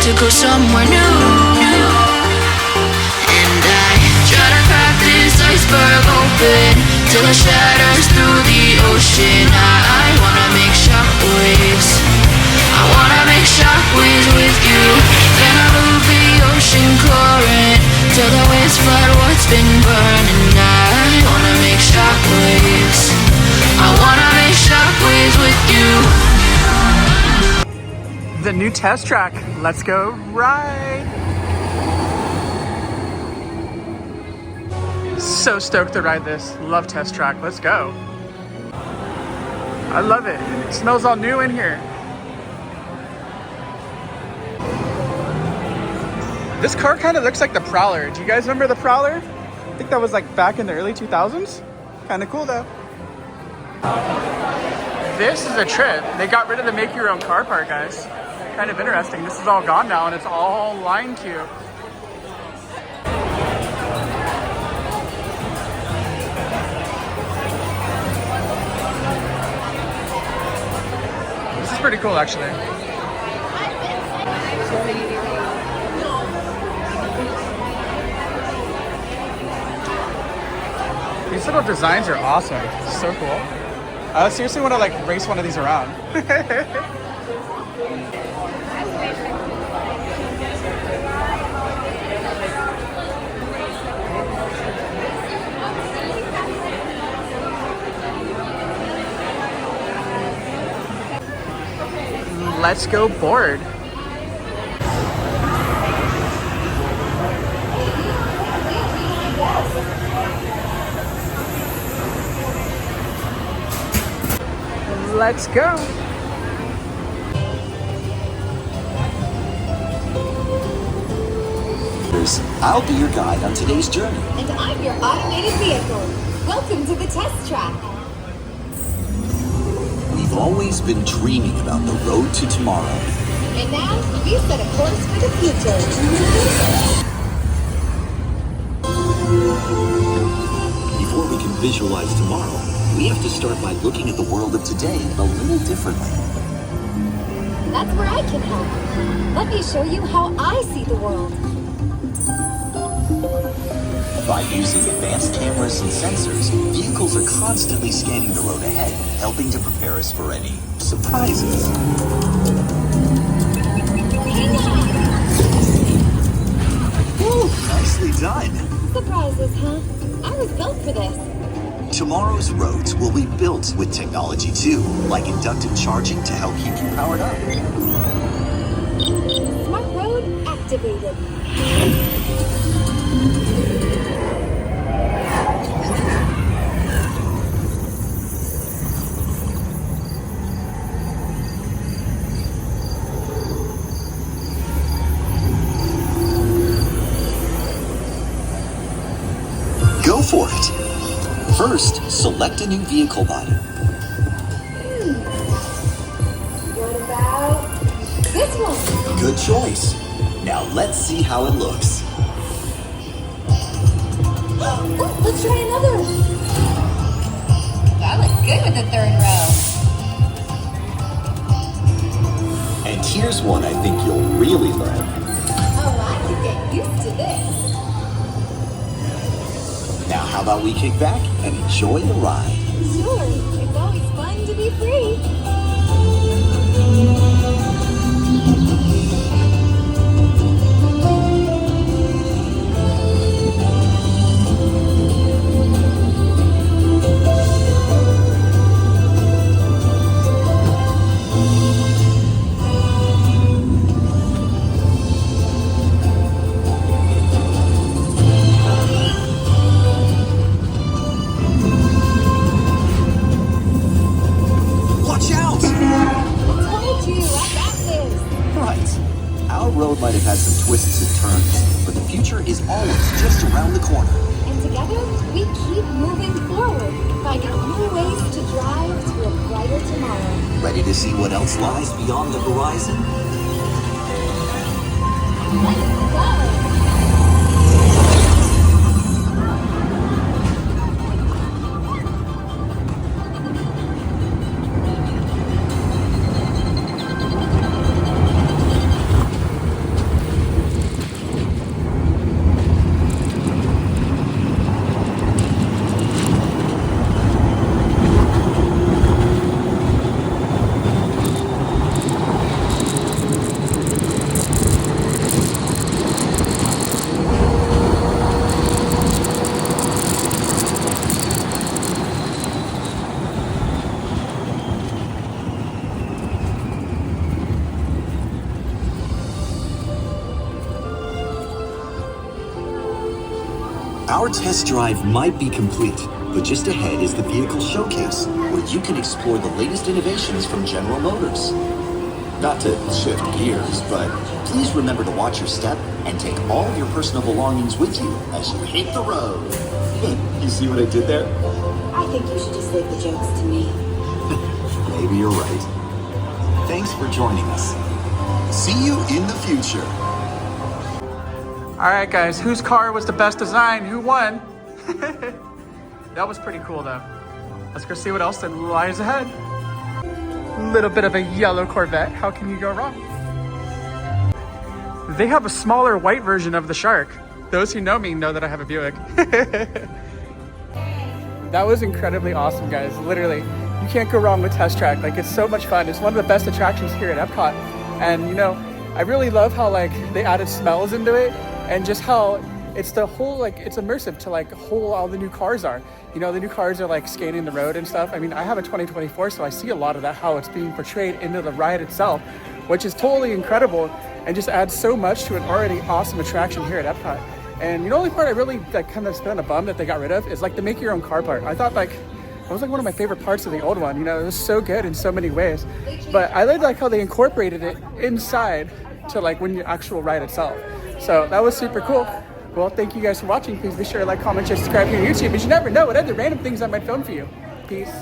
to go somewhere new. And I try to crack this iceberg open till it shatters through the ocean. I wanna make shockwaves. I wanna make shockwaves with you. Then I move the ocean current till the waves flood what's been burning. I wanna make shockwaves. I wanna make shockwaves with you. The new test track. Let's go ride. So stoked to ride this. Love test track. Let's go. I love it. It smells all new in here. This car kind of looks like the Prowler. Do you guys remember the Prowler? I think that was like back in the early 2000s. Kind of cool though. This is a trip. They got rid of the make your own car part, guys. Kind of interesting. This is all gone now and it's all line queue. This is pretty cool actually. These little designs are awesome. It's so cool. I seriously want to like race one of these around. Let's go board. Let's go. I'll be your guide on today's journey. And I'm your automated vehicle. Welcome to the test track. We've always been dreaming about the road to tomorrow. And now, we've set a course for the future. Before we can visualize tomorrow, we have to start by looking at the world of today a little differently. That's where I can help. Let me show you how I see the world. By using advanced cameras and sensors, vehicles are constantly scanning the road ahead, helping to prepare us for any surprises. Hang on! Woo, nicely done. Surprises, huh? I was built for this. Tomorrow's roads will be built with technology too, like inductive charging to help keep you powered up. Smart road activated. Go for it. First, select a new vehicle body. What about this one? Good choice. Now let's see how it looks. Oh, let's try another. That looks good with the third row. And here's one I think you'll really love. Oh, I can get used to this. Now how about we kick back and enjoy the ride? Sure, it's always fun to be free. Might have had some twists and turns, but the future is always just around the corner. And together, we keep moving forward, finding new ways to drive to a brighter tomorrow. Ready to see what else lies beyond the horizon? Let's go! Our test drive might be complete, but just ahead is the vehicle showcase, where you can explore the latest innovations from General Motors. Not to shift gears, but please remember to watch your step and take all of your personal belongings with you as you hit the road. You see what I did there? I think you should just leave the jokes to me. Maybe you're right. Thanks for joining us. See you in the future. All right, guys, whose car was the best design? Who won? That was pretty cool, though. Let's go see what else lies ahead. Little bit of a yellow Corvette. How can you go wrong? They have a smaller white version of the Shark. Those who know me know that I have a Buick. That was incredibly awesome, guys. Literally, you can't go wrong with Test Track. Like, it's so much fun. It's one of the best attractions here at Epcot. And, you know, I really love how, like, they added smells into it and just how it's the whole, like, it's immersive to, like, all the new cars are. You know, the new cars are, like, scanning the road and stuff. I mean, I have a 2024, so I see a lot of that, how it's being portrayed into the ride itself, which is totally incredible and just adds so much to an already awesome attraction here at Epcot. And, you know, the only part I really, like, kind of been a bum that they got rid of is, like, the make your own car part. I thought, like, it was like one of my favorite parts of the old one. You know, it was so good in so many ways. But I really like how they incorporated it inside to, like, when the actual ride itself. So that was super cool. Well, thank you guys for watching. Please be sure to like, comment, share, subscribe here on YouTube, because you never know what other random things I might film for you. Peace.